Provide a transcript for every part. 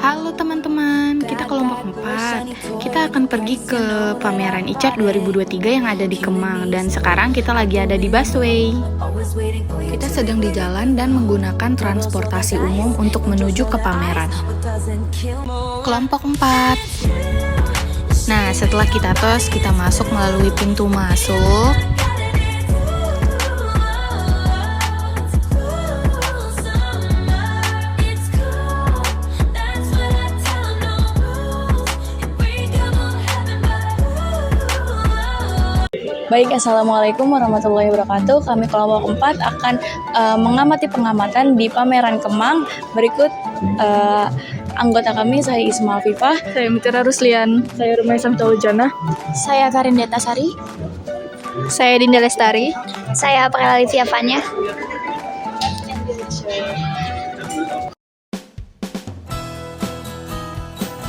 Halo teman-teman, kita kelompok 4. Kita akan pergi ke pameran ICAR 2023 yang ada di Kemang. Dan sekarang kita lagi ada di busway. Kita sedang di jalan dan menggunakan transportasi umum untuk menuju ke pameran. Kelompok 4. Nah, setelah kita tos, kita masuk melalui pintu masuk. Baik, Assalamualaikum warahmatullahi wabarakatuh. Kami kelompok 4 akan mengamati pengamatan di pameran Kemang. Berikut anggota kami, saya Isma Afifah, Saya Mitra Ruslian. saya Rumaisa Taujana, Saya Karindeta Sari. saya Dinda Lestari. Saya April Alivia Fanya.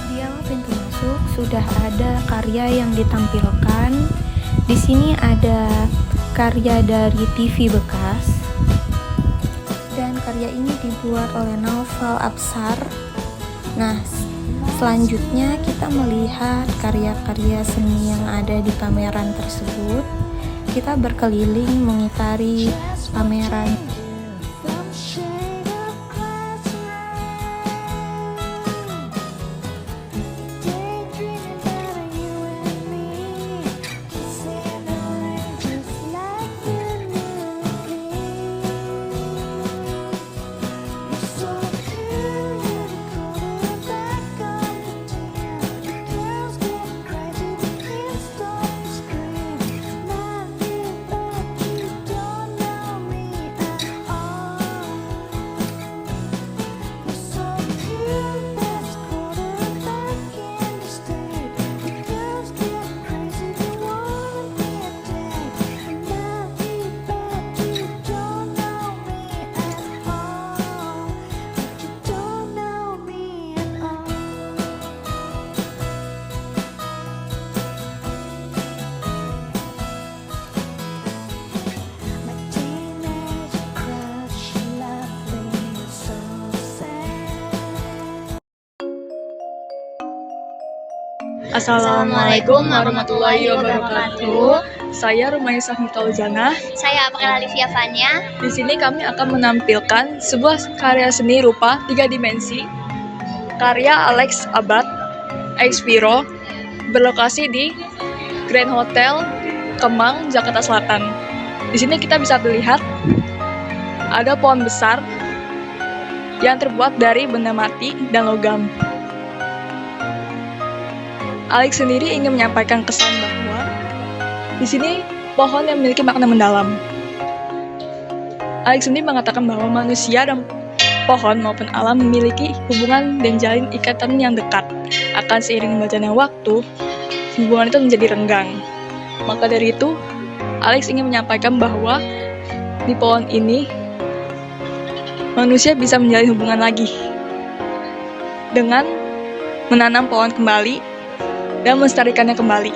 Di awal pintu masuk sudah ada karya yang ditampilkan. Di sini ada karya dari TV bekas. Dan karya ini dibuat oleh Naufal Absar. Nah, selanjutnya kita melihat karya-karya seni yang ada di pameran tersebut. Kita berkeliling mengitari pameran. Assalamualaikum warahmatullahi wabarakatuh. Saya Rumaisa Taujana. Saya April Alivia Fanya. Di sini kami akan menampilkan sebuah karya seni rupa 3 dimensi karya Alex Abad X Viro, berlokasi di Grand Hotel Kemang, Jakarta Selatan. Di sini kita bisa melihat ada pohon besar yang terbuat dari benda mati dan logam. Alex sendiri ingin menyampaikan kesan bahwa di sini pohon yang memiliki makna mendalam. Alex sendiri mengatakan bahwa manusia dan pohon maupun alam memiliki hubungan dan jalin ikatan yang dekat. Akan seiring berjalannya waktu, hubungan itu menjadi renggang. Maka dari itu, Alex ingin menyampaikan bahwa di pohon ini manusia bisa menjalin hubungan lagi dengan menanam pohon kembali dan melestarikannya kembali.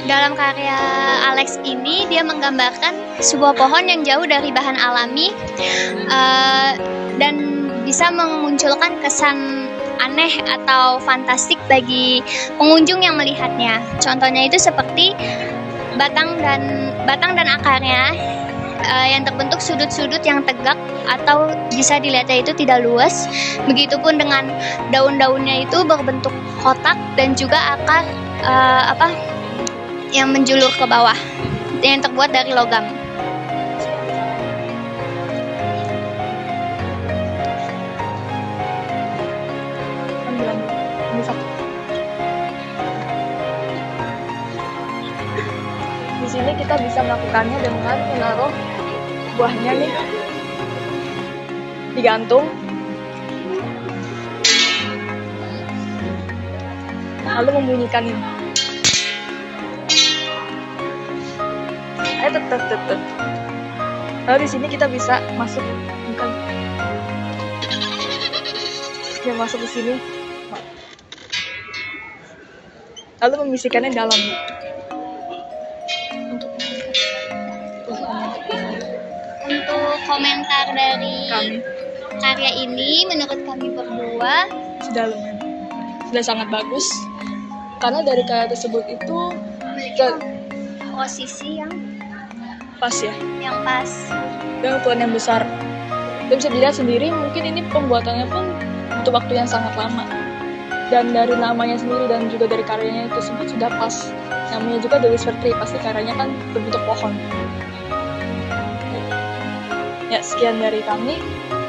Dalam karya Alex ini, dia menggambarkan sebuah pohon yang jauh dari bahan alami dan bisa memunculkan kesan aneh atau fantastik bagi pengunjung yang melihatnya. Contohnya itu seperti batang dan akarnya yang terbentuk sudut-sudut yang tegak atau bisa dilihatnya itu tidak luas. Begitupun dengan daun-daunnya itu berbentuk kotak dan juga akar yang menjulur ke bawah yang terbuat dari logam. Di sini kita bisa melakukannya dengan menaruh buahnya nih, digantung, lalu membunyikan ini. Tetep. Lalu di sini kita bisa masuk, bukan? Dia masuk ke sini, lalu memisikannya dalam. Untuk komentar dari Kami karya ini menurut kami berdua sudah sangat bagus karena dari karya tersebut itu posisi pas ya, yang pas. dan ukuran yang besar. Dan bisa dilihat sendiri mungkin ini pembuatannya pun butuh waktu yang sangat lama. Dan dari namanya sendiri dan juga dari karyanya itu sudah pas. Namanya juga The Whisper Tree, pasti karyanya kan berbentuk pohon. Ya, sekian dari kami.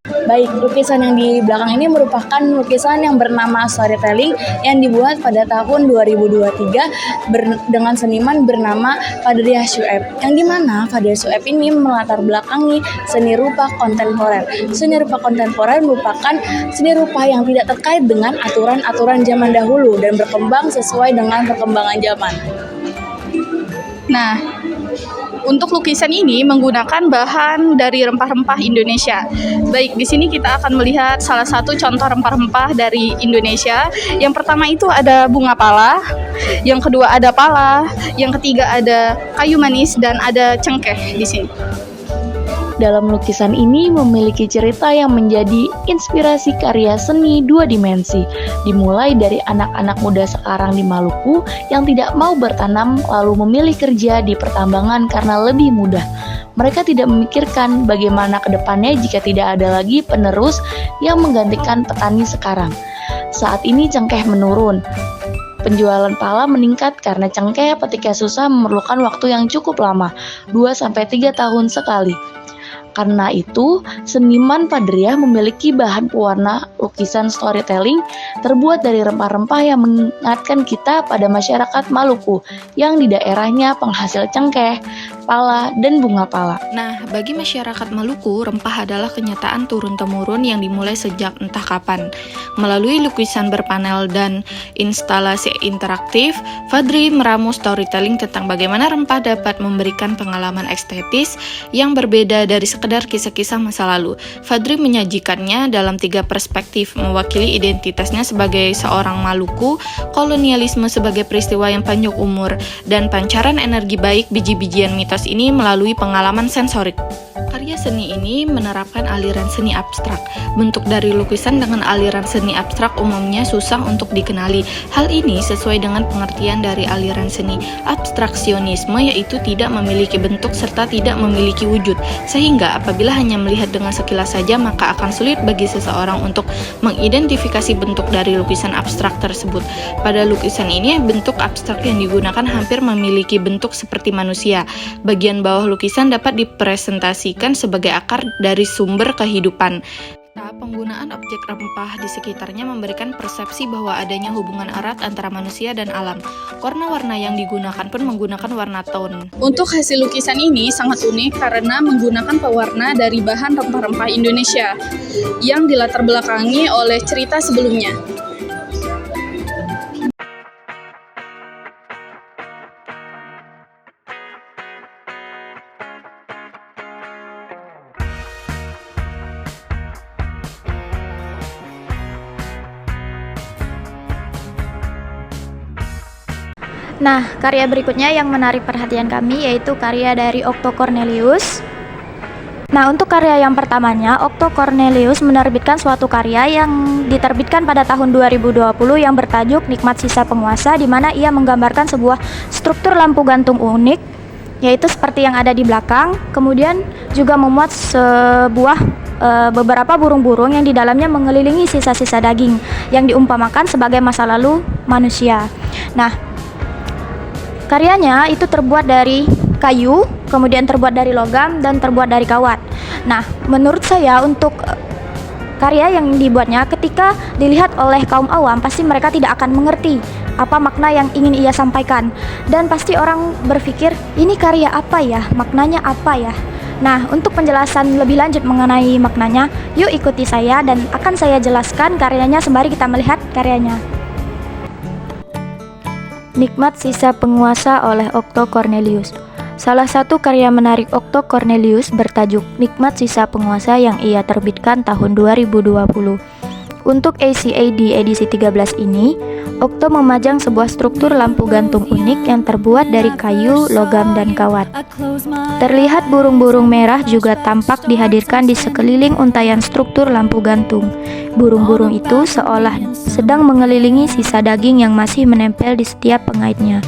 Baik, lukisan yang di belakang ini merupakan lukisan yang bernama Storytelling yang dibuat pada tahun 2023 dengan seniman bernama Fadriah Syueb. Yang dimana Fadriah Syueb ini melatar belakangi seni rupa kontemporer. Seni rupa kontemporer merupakan seni rupa yang tidak terkait dengan aturan-aturan zaman dahulu dan berkembang sesuai dengan perkembangan zaman. Nah, untuk lukisan ini menggunakan bahan dari rempah-rempah Indonesia. Baik, di sini kita akan melihat salah satu contoh rempah-rempah dari Indonesia. Yang pertama itu ada bunga pala, yang kedua ada pala, yang ketiga ada kayu manis dan ada cengkeh di sini. Dalam lukisan ini memiliki cerita yang menjadi inspirasi karya seni dua dimensi, dimulai dari anak-anak muda sekarang di Maluku yang tidak mau bertanam lalu memilih kerja di pertambangan karena lebih mudah. Mereka tidak memikirkan bagaimana ke depannya jika tidak ada lagi penerus yang menggantikan petani sekarang. Saat ini cengkeh menurun. Penjualan pala meningkat karena cengkeh petiknya susah memerlukan waktu yang cukup lama, 2-3 tahun sekali. Karena itu, seniman Fadriah memiliki bahan pewarna lukisan storytelling terbuat dari rempah-rempah yang mengingatkan kita pada masyarakat Maluku yang di daerahnya penghasil cengkeh, pala, dan bunga pala. Nah, bagi masyarakat Maluku, rempah adalah kenyataan turun-temurun yang dimulai sejak entah kapan. Melalui lukisan berpanel dan instalasi interaktif, Fadri meramu storytelling tentang bagaimana rempah dapat memberikan pengalaman estetis yang berbeda dari sekedar kisah-kisah masa lalu. Fadri menyajikannya dalam 3 perspektif, mewakili identitasnya sebagai seorang Maluku, kolonialisme sebagai peristiwa yang panjang umur, dan pancaran energi baik biji-bijian mitos ini melalui pengalaman sensorik. Karya seni ini menerapkan aliran seni abstrak. Bentuk dari lukisan dengan aliran seni abstrak umumnya susah untuk dikenali. Hal ini sesuai dengan pengertian dari aliran seni abstraksionisme, yaitu tidak memiliki bentuk serta tidak memiliki wujud. Sehingga apabila hanya melihat dengan sekilas saja, maka akan sulit bagi seseorang untuk mengidentifikasi bentuk dari lukisan abstrak tersebut. Pada lukisan ini, bentuk abstrak yang digunakan hampir memiliki bentuk seperti manusia. Bagian bawah lukisan dapat dipresentasikan sebagai akar dari sumber kehidupan. Penggunaan objek rempah di sekitarnya memberikan persepsi bahwa adanya hubungan erat antara manusia dan alam. Warna-warna yang digunakan pun menggunakan warna tone. Untuk hasil lukisan ini sangat unik karena menggunakan pewarna dari bahan rempah-rempah Indonesia yang dilatar belakangi oleh cerita sebelumnya. Nah, karya berikutnya yang menarik perhatian kami yaitu karya dari Okto Cornelius. Nah, untuk karya yang pertamanya, Okto Cornelius menerbitkan suatu karya yang diterbitkan pada tahun 2020 yang bertajuk Nikmat Sisa Penguasa, di mana ia menggambarkan sebuah struktur lampu gantung unik, yaitu seperti yang ada di belakang. Kemudian juga memuat beberapa burung-burung yang di dalamnya mengelilingi sisa-sisa daging yang diumpamakan sebagai masa lalu manusia. Nah, karyanya itu terbuat dari kayu, kemudian terbuat dari logam, dan terbuat dari kawat. Nah, menurut saya untuk karya yang dibuatnya, ketika dilihat oleh kaum awam, pasti mereka tidak akan mengerti apa makna yang ingin ia sampaikan. Dan pasti orang berpikir, ini karya apa ya? Maknanya apa ya? Nah, untuk penjelasan lebih lanjut mengenai maknanya, yuk ikuti saya dan akan saya jelaskan karyanya sembari kita melihat karyanya. Nikmat Sisa Penguasa oleh Okto Cornelius. Salah satu karya menarik Okto Cornelius bertajuk Nikmat Sisa Penguasa yang ia terbitkan tahun 2020. Untuk ACAD edisi 13 ini, Okto memajang sebuah struktur lampu gantung unik yang terbuat dari kayu, logam, dan kawat. Terlihat burung-burung merah juga tampak dihadirkan di sekeliling untayan struktur lampu gantung. Burung-burung itu seolah sedang mengelilingi sisa daging yang masih menempel di setiap pengaitnya.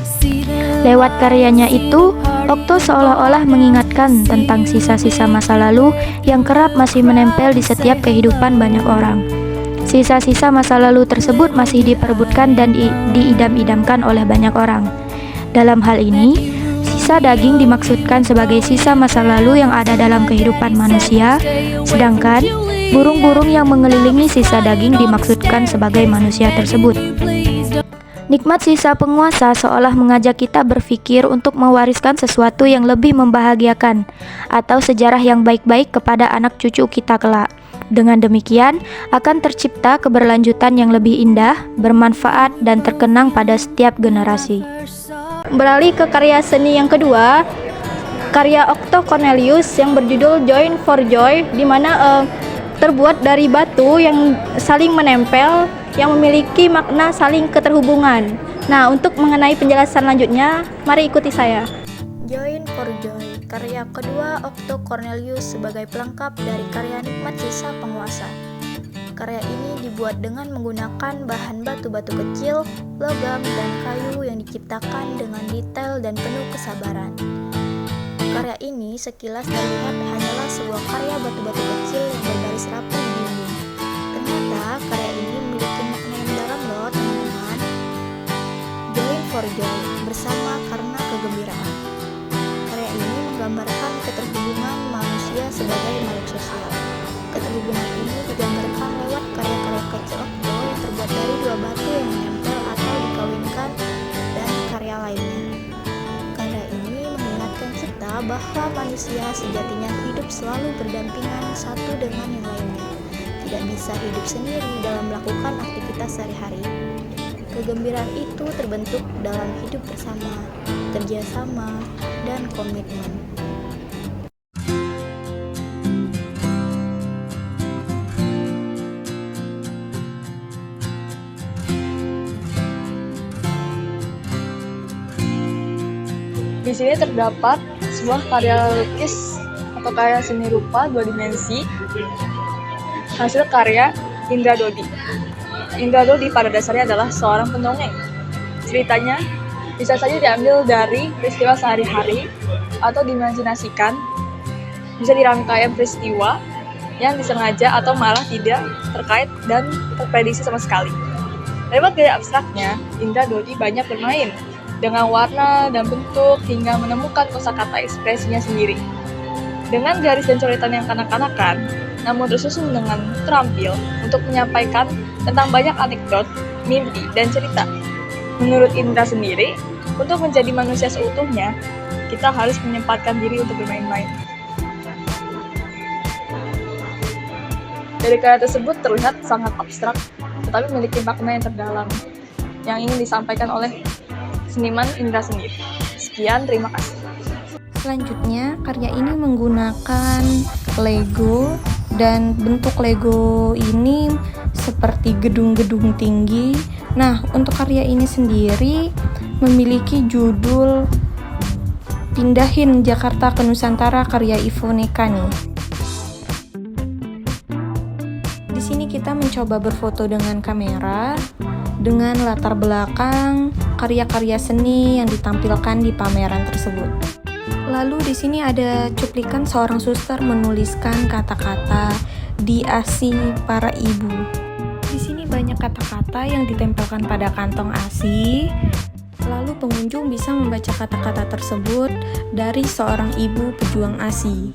Lewat karyanya itu, Okto seolah-olah mengingatkan tentang sisa-sisa masa lalu yang kerap masih menempel di setiap kehidupan banyak orang. Sisa-sisa masa lalu tersebut masih diperebutkan dan diidam-idamkan oleh banyak orang. Dalam hal ini, sisa daging dimaksudkan sebagai sisa masa lalu yang ada dalam kehidupan manusia, sedangkan burung-burung yang mengelilingi sisa daging dimaksudkan sebagai manusia tersebut. Nikmat sisa penguasa seolah mengajak kita berpikir untuk mewariskan sesuatu yang lebih membahagiakan atau sejarah yang baik-baik kepada anak cucu kita kelak. Dengan demikian, akan tercipta keberlanjutan yang lebih indah, bermanfaat, dan terkenang pada setiap generasi. Beralih ke karya seni yang kedua, karya Okto Cornelius yang berjudul Join for Joy, di mana terbuat dari batu yang saling menempel, yang memiliki makna saling keterhubungan. Nah, untuk mengenai penjelasan lanjutnya, mari ikuti saya. Join for Joy, karya kedua Okto Cornelius sebagai pelengkap dari karya Nikmat Sisa Penguasa. Karya ini dibuat dengan menggunakan bahan batu-batu kecil, logam, dan kayu yang diciptakan dengan detail dan penuh kesabaran. Karya ini sekilas terlihat hanyalah sebuah karya batu-batu kecil yang berbaris rapi di dinding. Ternyata karya ini memiliki makna yang dalam loh teman-teman. Join for Joy, bersama karena kegembiraan. Karya ini menggambarkan keterhubungan manusia sebagai makhluk sosial. Keterhubungan ini digambarkan lewat karya-karya kecil Okto yang terbuat dari dua batu yang menempel atau dikawinkan dan karya lainnya. Karya ini mengingatkan kita bahwa manusia sejatinya hidup selalu berdampingan satu dengan yang lainnya. Tidak bisa hidup sendiri dalam melakukan aktivitas sehari-hari. Kegembiraan itu terbentuk dalam hidup bersama, kerjasama, dan komitmen. Di sini terdapat sebuah karya lukis atau karya seni rupa 2 dimensi hasil karya Indra Dodi. Indra Dodi pada dasarnya adalah seorang pendongeng. Ceritanya bisa saja diambil dari peristiwa sehari-hari atau diimajinasikan, bisa dirangkaian peristiwa yang disengaja atau malah tidak terkait dan terprediksi sama sekali. Lewat gaya abstraknya, Indra Dodi banyak bermain dengan warna dan bentuk hingga menemukan kosakata ekspresinya sendiri. Dengan garis dan coretan yang kanak-kanakan, namun tersusun dengan terampil untuk menyampaikan tentang banyak anekdot, mimpi, dan cerita. Menurut Indra sendiri, untuk menjadi manusia seutuhnya, kita harus menyempatkan diri untuk bermain-main. Dari karya tersebut terlihat sangat abstrak, tetapi memiliki makna yang terdalam, yang ingin disampaikan oleh seniman Indra sendiri. Sekian, terima kasih. Selanjutnya, karya ini menggunakan Lego dan bentuk Lego ini seperti gedung-gedung tinggi. Nah, untuk karya ini sendiri memiliki judul Pindahin Jakarta ke Nusantara karya Ivoneka nih. Di sini kita mencoba berfoto dengan kamera dengan latar belakang karya-karya seni yang ditampilkan di pameran tersebut. Lalu di sini ada cuplikan seorang suster menuliskan kata-kata di ASI para ibu. Di sini banyak kata-kata yang ditempelkan pada kantong ASI. Lalu pengunjung bisa membaca kata-kata tersebut dari seorang ibu pejuang ASI.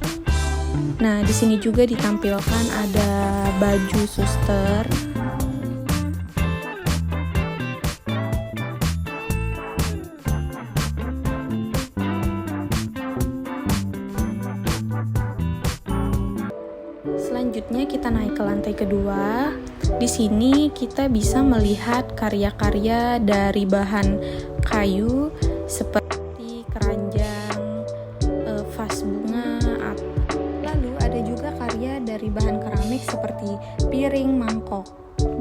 Nah, di sini juga ditampilkan ada baju suster. Selanjutnya kita naik ke lantai kedua. Di sini kita bisa melihat karya-karya dari bahan kayu seperti keranjang, vas bunga. Lalu ada juga karya dari bahan keramik seperti piring, mangkok.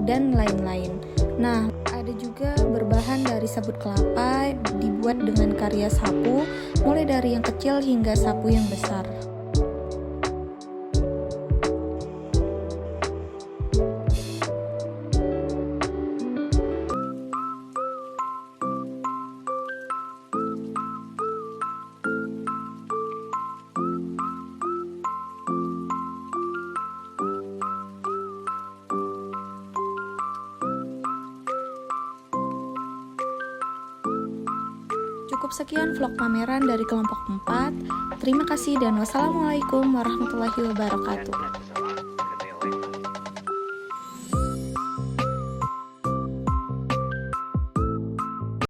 dan lain-lain. Nah, ada juga berbahan dari sabut kelapa, dibuat dengan karya sapu, mulai dari yang kecil hingga sapu yang besar. Cukup sekian vlog pameran dari kelompok 4. Terima kasih dan wassalamualaikum warahmatullahi wabarakatuh.